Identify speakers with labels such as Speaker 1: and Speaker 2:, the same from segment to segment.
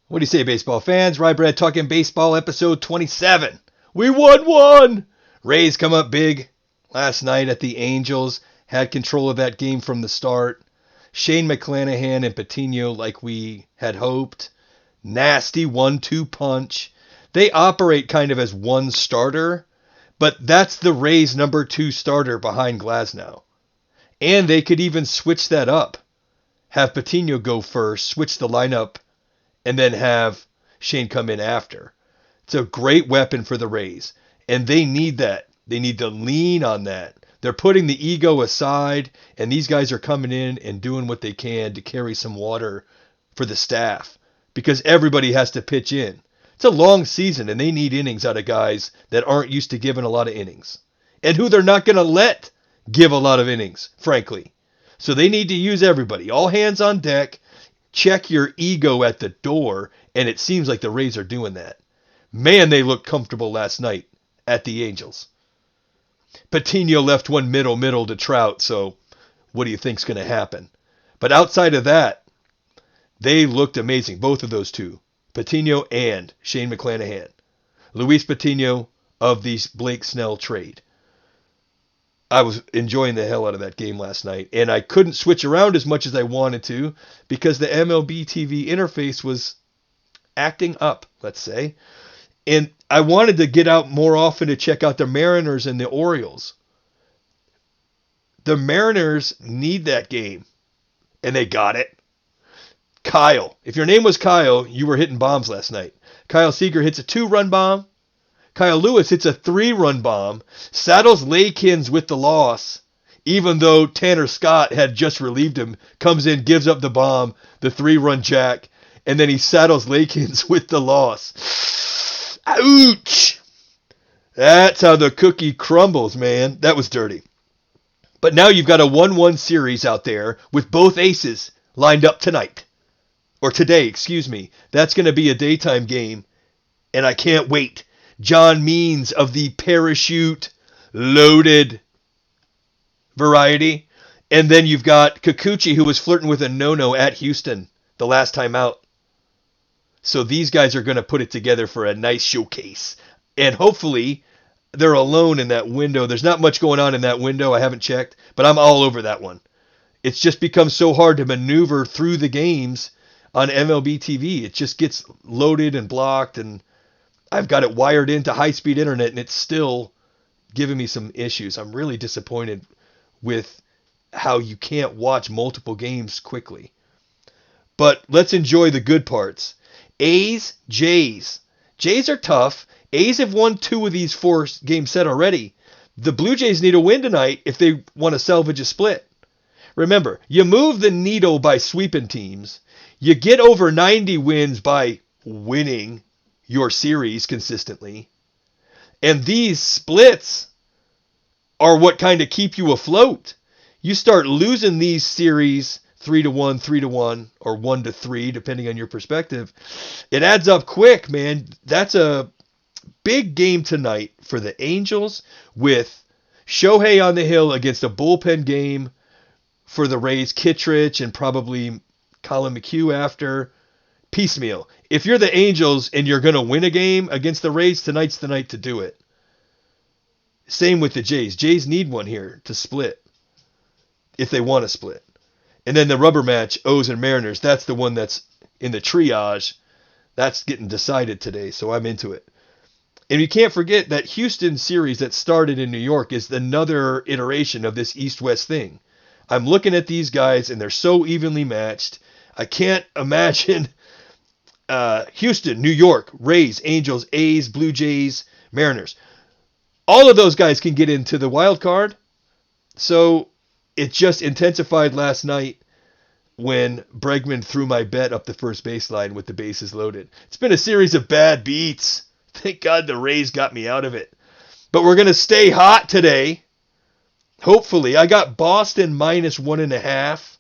Speaker 1: What do you say, baseball fans? Rye Bread talking baseball, episode 27. We won one! Rays come up big last night at the Angels. Had control of that game from the start. Shane McClanahan and Patino like we had hoped. Nasty 1-2 punch. They operate kind of as one starter, but that's the Rays' number 2 starter behind Glasnow. And they could even switch that up. Have Patino go first, switch the lineup, and then have Shane come in after. It's a great weapon for the Rays, and they need that. They need to lean on that. They're putting the ego aside, and these guys are coming in and doing what they can to carry some water for the staff, because everybody has to pitch in. It's a long season, and they need innings out of guys that aren't used to giving a lot of innings, and who they're not going to let give a lot of innings, frankly. So they need to use everybody. All hands on deck. Check your ego at the door, and it seems like the Rays are doing that. Man, they looked comfortable last night at the Angels. Patino left one middle to Trout, so what do you think's going to happen? But outside of that, they looked amazing, both of those two, Patino and Shane McClanahan. Luis Patino of the Blake Snell trade. I was enjoying the hell out of that game last night, and I couldn't switch around as much as I wanted to because the MLB TV interface was acting up, let's say. And I wanted to get out more often to check out the Mariners and the Orioles. The Mariners need that game, and they got it. Kyle. If your name was Kyle, you were hitting bombs last night. Kyle Seager hits a 2-run bomb. Kyle Lewis hits a 3-run bomb, saddles Lakins with the loss, even though Tanner Scott had just relieved him, comes in, gives up the bomb, the 3-run jack, and then he saddles Lakins with the loss. Ouch! That's how the cookie crumbles, man. That was dirty. But now you've got a 1-1 series out there with both aces lined up tonight. Or today, excuse me. That's going to be a daytime game, and I can't wait. John Means of the parachute loaded variety. And then you've got Kikuchi, who was flirting with a no-no at Houston the last time out. So these guys are going to put it together for a nice showcase. And hopefully they're alone in that window. There's not much going on in that window. I haven't checked, but I'm all over that one. It's just become so hard to maneuver through the games on MLB TV. It just gets loaded and blocked, and I've got it wired into high-speed internet, and it's still giving me some issues. I'm really disappointed with how you can't watch multiple games quickly. But let's enjoy the good parts. A's, Jays. Jays are tough. A's have won 2 of these 4-game set already. The Blue Jays need a win tonight if they want to salvage a split. Remember, you move the needle by sweeping teams. You get over 90 wins by winning your series consistently. And these splits are what kind of keep you afloat. You start losing these series 3-1, 3-1, or 1-3, depending on your perspective. It adds up quick, man. That's a big game tonight for the Angels with Shohei on the hill against a bullpen game for the Rays, Kittredge and probably Colin McHugh after. Piecemeal. If you're the Angels and you're going to win a game against the Rays, tonight's the night to do it. Same with the Jays. Jays need one here to split if they want to split. And then the rubber match, O's and Mariners, that's the one that's in the triage. That's getting decided today, so I'm into it. And you can't forget that Houston series that started in New York is another iteration of this East-West thing. I'm looking at these guys, and they're so evenly matched. I can't imagine Houston, New York, Rays, Angels, A's, Blue Jays, Mariners. All of those guys can get into the wild card. So it just intensified last night when Bregman threw my bet up the first baseline with the bases loaded. It's been a series of bad beats. Thank God the Rays got me out of it. But we're going to stay hot today. Hopefully. I got Boston minus 1.5.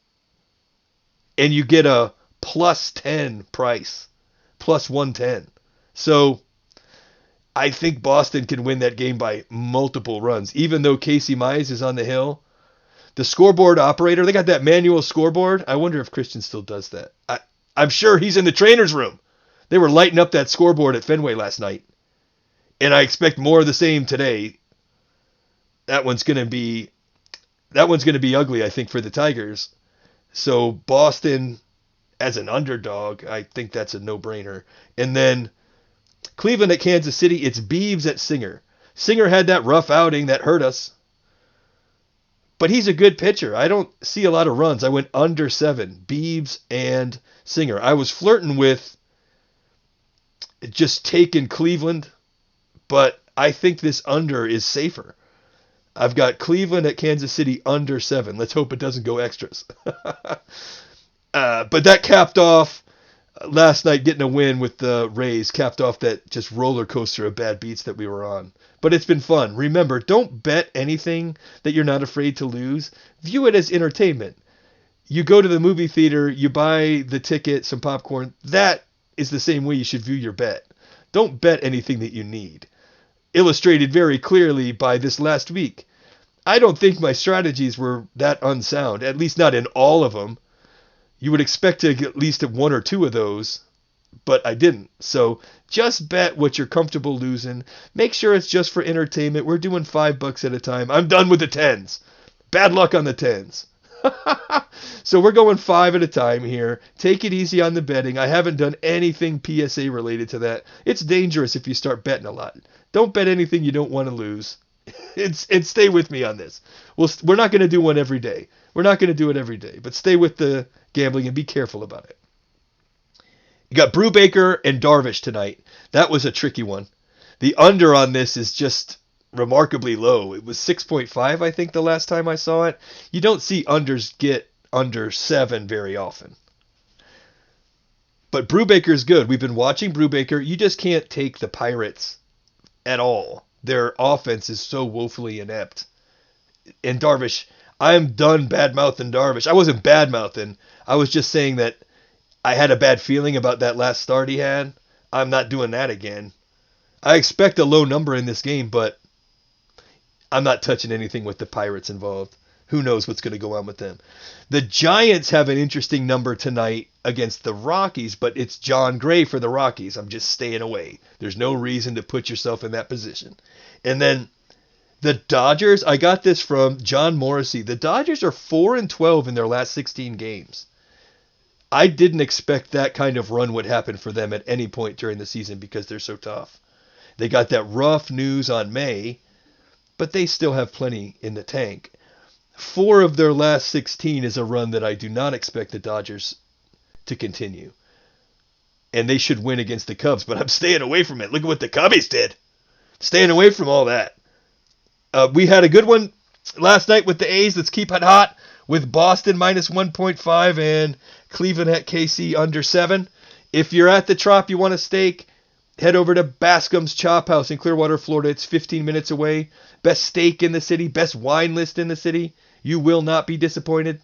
Speaker 1: And you get a plus 10 price. Plus 110. So I think Boston can win that game by multiple runs. Even though Casey Mize is on the hill. The scoreboard operator, they got that manual scoreboard. I wonder if Christian still does that. I'm sure he's in the trainer's room. They were lighting up that scoreboard at Fenway last night. And I expect more of the same today. That one's going to be ugly, I think, for the Tigers. So Boston as an underdog, I think that's a no-brainer. And then Cleveland at Kansas City, it's Beeves at Singer. Singer had that rough outing that hurt us. But he's a good pitcher. I don't see a lot of runs. I went under 7. Beeves and Singer. I was flirting with just taking Cleveland, but I think this under is safer. I've got Cleveland at Kansas City under 7. Let's hope it doesn't go extras. But that capped off last night, getting a win with the Rays, capped off that just roller coaster of bad beats that we were on. But it's been fun. Remember, don't bet anything that you're not afraid to lose. View it as entertainment. You go to the movie theater, you buy the ticket, some popcorn. That is the same way you should view your bet. Don't bet anything that you need. Illustrated very clearly by this last week. I don't think my strategies were that unsound, at least not in all of them. You would expect to get at least 1 or 2 of those, but I didn't. So just bet what you're comfortable losing. Make sure it's just for entertainment. We're doing $5 at a time. I'm done with the 10s. Bad luck on the 10s. So we're going 5 at a time here. Take it easy on the betting. I haven't done anything PSA related to that. It's dangerous if you start betting a lot. Don't bet anything you don't want to lose. And stay with me on this. We're not going to do one every day. We're not going to do it every day. But stay with the gambling and be careful about it. You got Brubaker and Darvish tonight. That was a tricky one. The under on this is just remarkably low. It was 6.5, I think, the last time I saw it. You don't see unders get under 7 very often. But Brubaker's good. We've been watching Brubaker. You just can't take the Pirates at all. Their offense is so woefully inept. And Darvish, I'm done bad-mouthing Darvish. I wasn't bad-mouthing. I was just saying that I had a bad feeling about that last start he had. I'm not doing that again. I expect a low number in this game, but I'm not touching anything with the Pirates involved. Who knows what's going to go on with them. The Giants have an interesting number tonight against the Rockies, but it's John Gray for the Rockies. I'm just staying away. There's no reason to put yourself in that position. And then the Dodgers, I got this from John Morrissey. The Dodgers are 4-12 in their last 16 games. I didn't expect that kind of run would happen for them at any point during the season because they're so tough. They got that rough news on May, but they still have plenty in the tank. 4 of their last 16 is a run that I do not expect the Dodgers to continue. And they should win against the Cubs, but I'm staying away from it. Look at what the Cubbies did. Staying away from all that. We had a good one last night with the A's. Let's keep it hot with Boston minus 1.5 and Cleveland at KC under 7. If you're at the Trop, you want a steak, head over to Bascom's Chop House in Clearwater, Florida. It's 15 minutes away. Best steak in the city, best wine list in the city. You will not be disappointed.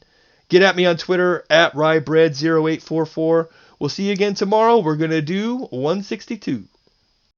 Speaker 1: Get at me on Twitter at RyeBread0844. We'll see you again tomorrow. We're going to do 162.